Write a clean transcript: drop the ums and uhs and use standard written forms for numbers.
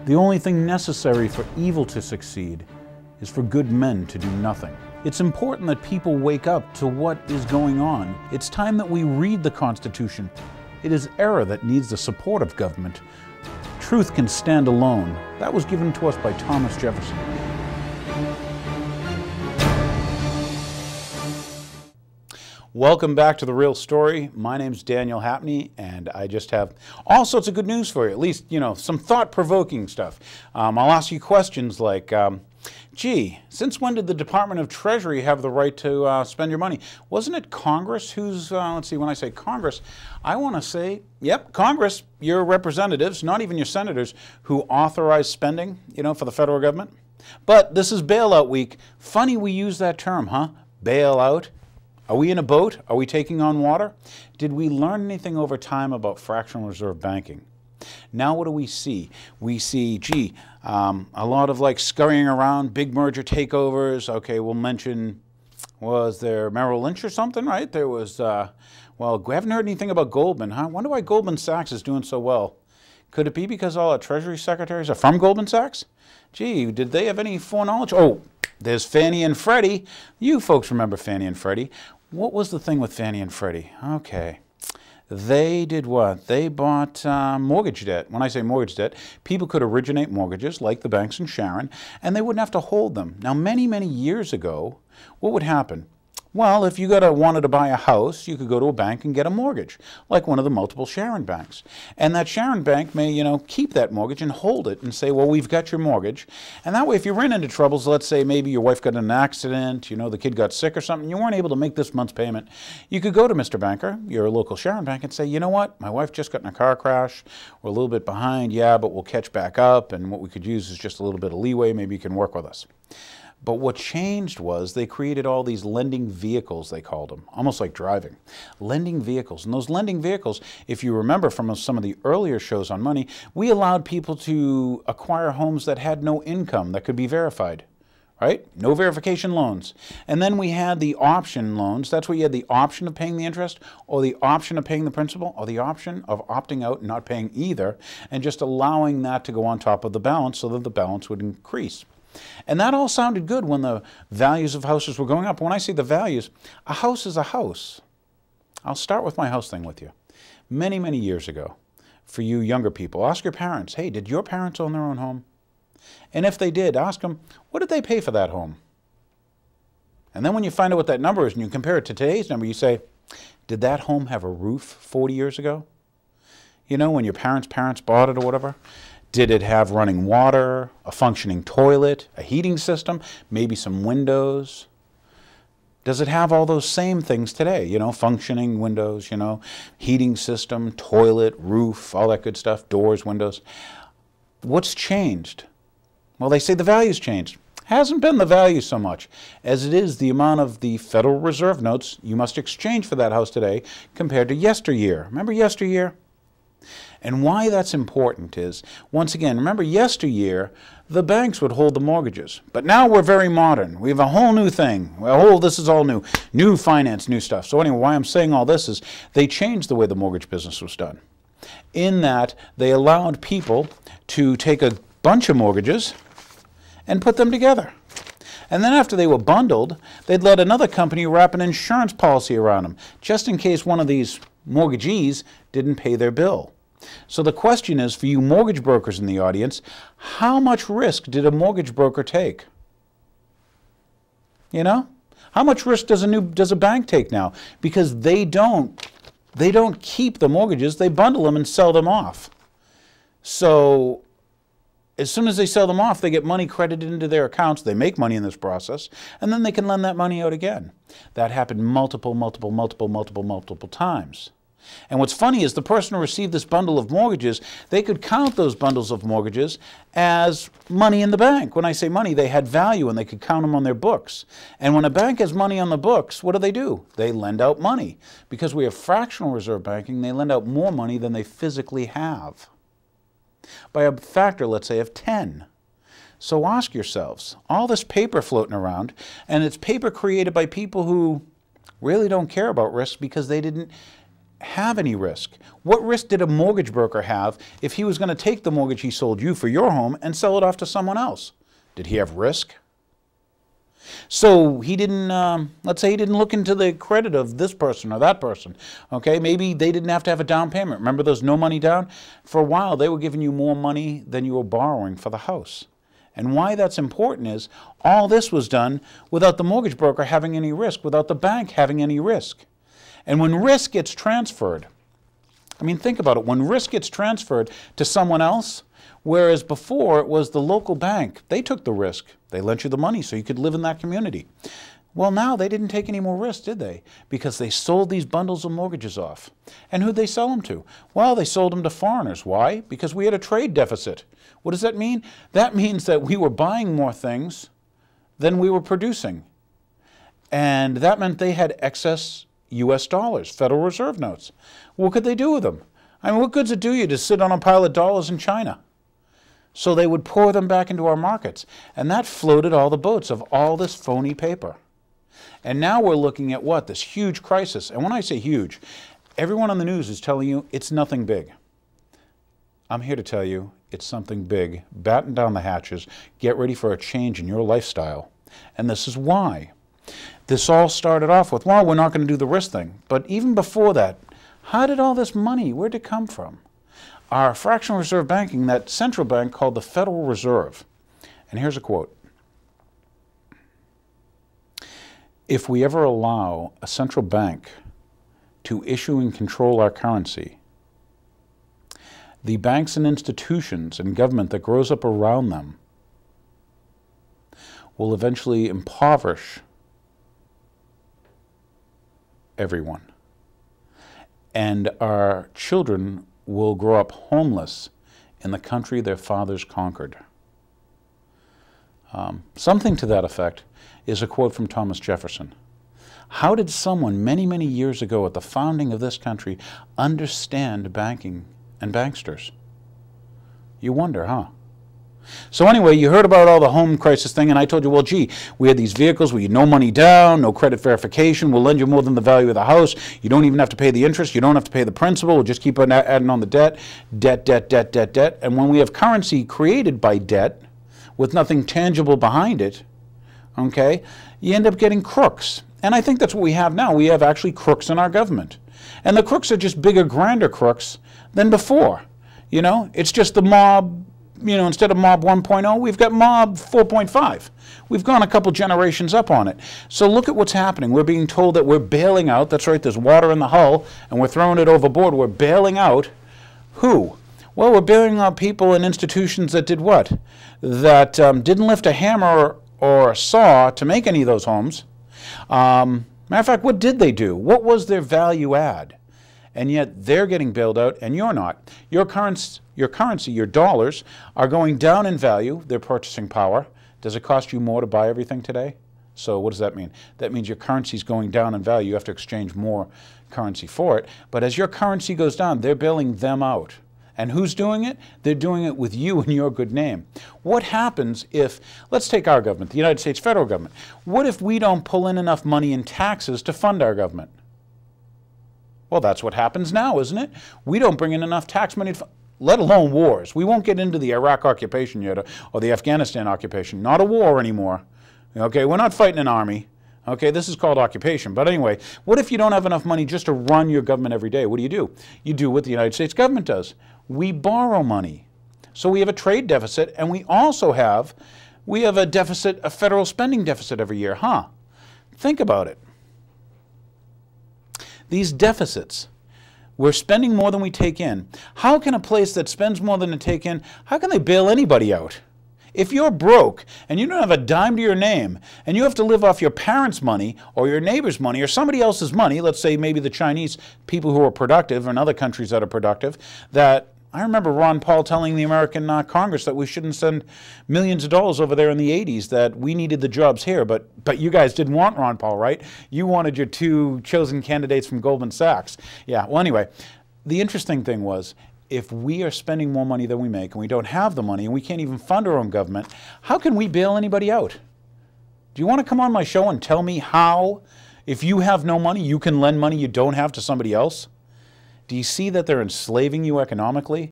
The only thing necessary for evil to succeed is for good men to do nothing. It's important that people wake up to what is going on. It's time that we read the Constitution. It is error that needs the support of government. Truth can stand alone. That was given to us by Thomas Jefferson. Welcome back to The Real Story. My name's Daniel Hapney, and I just have all sorts of good news for you, at least, some thought-provoking stuff. I'll ask you questions like, gee, since when did the Department of Treasury have the right to spend your money? Wasn't it Congress who's, let's see, when I say Congress, I want to say, yep, Congress, your representatives, not even your senators, who authorize spending, for the federal government. But this is bailout week. Funny we use that term, huh? Bailout. Are we in a boat? Are we taking on water? Did we learn anything over time about fractional reserve banking? Now what do we see? We see, gee, a lot of scurrying around, big merger takeovers. Okay, we'll mention, was there Merrill Lynch or something, right? There was, well, we haven't heard anything about Goldman, huh? I wonder why Goldman Sachs is doing so well. Could it be because all our Treasury secretaries are from Goldman Sachs? Gee, did they have any foreknowledge? Oh, there's Fannie and Freddie. You folks remember Fannie and Freddie. What was the thing with Fannie and Freddie? Okay. They did what? They bought mortgage debt. When I say mortgage debt, people could originate mortgages like the banks in Sharon, and they wouldn't have to hold them. Now, many, many years ago, what would happen? Well, if you wanted to buy a house, you could go to a bank and get a mortgage, like one of the multiple Sharon banks. And that Sharon bank may, keep that mortgage and hold it and say, well, we've got your mortgage. And that way, if you ran into troubles, let's say maybe your wife got in an accident, the kid got sick or something, you weren't able to make this month's payment, you could go to Mr. Banker, your local Sharon bank, and say, you know what, my wife just got in a car crash, we're a little bit behind, yeah, but we'll catch back up, and what we could use is just a little bit of leeway, maybe you can work with us. But what changed was they created all these lending vehicles, they called them, almost like driving. Lending vehicles. And those lending vehicles, if you remember from some of the earlier shows on money, we allowed people to acquire homes that had no income that could be verified, right? No verification loans. And then we had the option loans. That's where you had the option of paying the interest, or the option of paying the principal, or the option of opting out and not paying either, and just allowing that to go on top of the balance so that the balance would increase. And that all sounded good when the values of houses were going up. When I say the values, a house is a house. I'll start with my house thing with you. Many, many years ago, for you younger people, ask your parents, hey, did your parents own their own home? And if they did, ask them, what did they pay for that home? And then when you find out what that number is and you compare it to today's number, you say, did that home have a roof 40 years ago? When your parents bought it or whatever? Did it have running water, a functioning toilet, a heating system, maybe some windows? Does it have all those same things today? Functioning windows, heating system, toilet, roof, all that good stuff, doors, windows. What's changed? Well, they say the value's changed. Hasn't been the value so much as it is the amount of the Federal Reserve notes you must exchange for that house today compared to yesteryear. Remember yesteryear? And why that's important is, once again, remember yesteryear, the banks would hold the mortgages. But now we're very modern. We have a whole new thing. This is all new. New finance, new stuff. So anyway, why I'm saying all this is they changed the way the mortgage business was done. In that they allowed people to take a bunch of mortgages and put them together. And then after they were bundled, they'd let another company wrap an insurance policy around them, just in case one of these mortgagees didn't pay their bill. So the question is, for you mortgage brokers in the audience, how much risk did a mortgage broker take? How much risk does a bank take now? Because they don't keep the mortgages, they bundle them and sell them off. So as soon as they sell them off, they get money credited into their accounts, they make money in this process, and then they can lend that money out again. That happened multiple times. And what's funny is the person who received this bundle of mortgages, they could count those bundles of mortgages as money in the bank. When I say money, they had value and they could count them on their books. And when a bank has money on the books, what do? They lend out money. Because we have fractional reserve banking, they lend out more money than they physically have, by a factor, let's say, of 10. So ask yourselves, all this paper floating around, and it's paper created by people who really don't care about risk because they didn't have any risk. What risk did a mortgage broker have if he was going to take the mortgage he sold you for your home and sell it off to someone else? Did he have risk? So he didn't, let's say he didn't look into the credit of this person or that person. Okay, maybe they didn't have to have a down payment. Remember those no money down? For a while, they were giving you more money than you were borrowing for the house. And why that's important is all this was done without the mortgage broker having any risk, without the bank having any risk. And when risk gets transferred, I mean, think about it. When risk gets transferred to someone else, whereas before it was the local bank, they took the risk. They lent you the money so you could live in that community. Well, now they didn't take any more risk, did they? Because they sold these bundles of mortgages off. And who'd they sell them to? Well, they sold them to foreigners. Why? Because we had a trade deficit. What does that mean? That means that we were buying more things than we were producing. And that meant they had excess U.S. dollars, Federal Reserve notes. What could they do with them? I mean, what good does it do you to sit on a pile of dollars in China? So they would pour them back into our markets. And that floated all the boats of all this phony paper. And now we're looking at what? This huge crisis. And when I say huge, everyone on the news is telling you it's nothing big. I'm here to tell you it's something big. Batten down the hatches. Get ready for a change in your lifestyle. And this is why. This all started off with, well, we're not going to do the risk thing. But even before that, how did all this money, where did it come from? Our fractional reserve banking, that central bank called the Federal Reserve. And here's a quote. If we ever allow a central bank to issue and control our currency, the banks and institutions and government that grows up around them will eventually impoverish everyone. And our children will grow up homeless in the country their fathers conquered. Something to that effect is a quote from Thomas Jefferson. How did someone many, many years ago at the founding of this country understand banking and banksters? You wonder, huh? So anyway, you heard about all the home crisis thing, and I told you, well, gee, we had these vehicles where you no money down, no credit verification, we'll lend you more than the value of the house, you don't even have to pay the interest, you don't have to pay the principal, we'll just keep on adding on the debt, debt. And when we have currency created by debt, with nothing tangible behind it, okay, you end up getting crooks. And I think that's what we have now. We have actually crooks in our government. And the crooks are just bigger, grander crooks than before. You know, it's just the mob. You know, instead of Mob 1.0, we've got Mob 4.5. We've gone a couple generations up on it. So look at what's happening. We're being told that we're bailing out. That's right, there's water in the hull, and we're throwing it overboard. We're bailing out who? Well, we're bailing out people and institutions that did what? That didn't lift a hammer or a saw to make any of those homes. Matter of fact, what did they do? What was their value add? And yet they're getting bailed out and you're not. Your currency, your dollars, are going down in value, their purchasing power. Does it cost you more to buy everything today? So what does that mean? That means your currency is going down in value. You have to exchange more currency for it. But as your currency goes down, they're bailing them out. And who's doing it? They're doing it with you and your good name. What happens if, let's take our government, the United States federal government. What if we don't pull in enough money in taxes to fund our government? Well, that's what happens now, isn't it? We don't bring in enough tax money, let alone wars. We won't get into the Iraq occupation yet or the Afghanistan occupation. Not a war anymore. Okay, we're not fighting an army. Okay, this is called occupation. But anyway, what if you don't have enough money just to run your government every day? What do? You do what the United States government does. We borrow money. So we have a trade deficit, and we also have a deficit, a federal spending deficit every year, huh? Think about it. These deficits, we're spending more than we take in. How can a place that spends more than they take in, how can they bail anybody out? If you're broke and you don't have a dime to your name and you have to live off your parents' money or your neighbor's money or somebody else's money, let's say maybe the Chinese people who are productive and other countries that are productive, that I remember Ron Paul telling the American Congress that we shouldn't send millions of dollars over there in the 80s, that we needed the jobs here, but you guys didn't want Ron Paul, right? You wanted your two chosen candidates from Goldman Sachs. Yeah, well anyway, the interesting thing was, if we are spending more money than we make and we don't have the money and we can't even fund our own government, how can we bail anybody out? Do you want to come on my show and tell me how, if you have no money, you can lend money you don't have to somebody else? Do you see that they're enslaving you economically?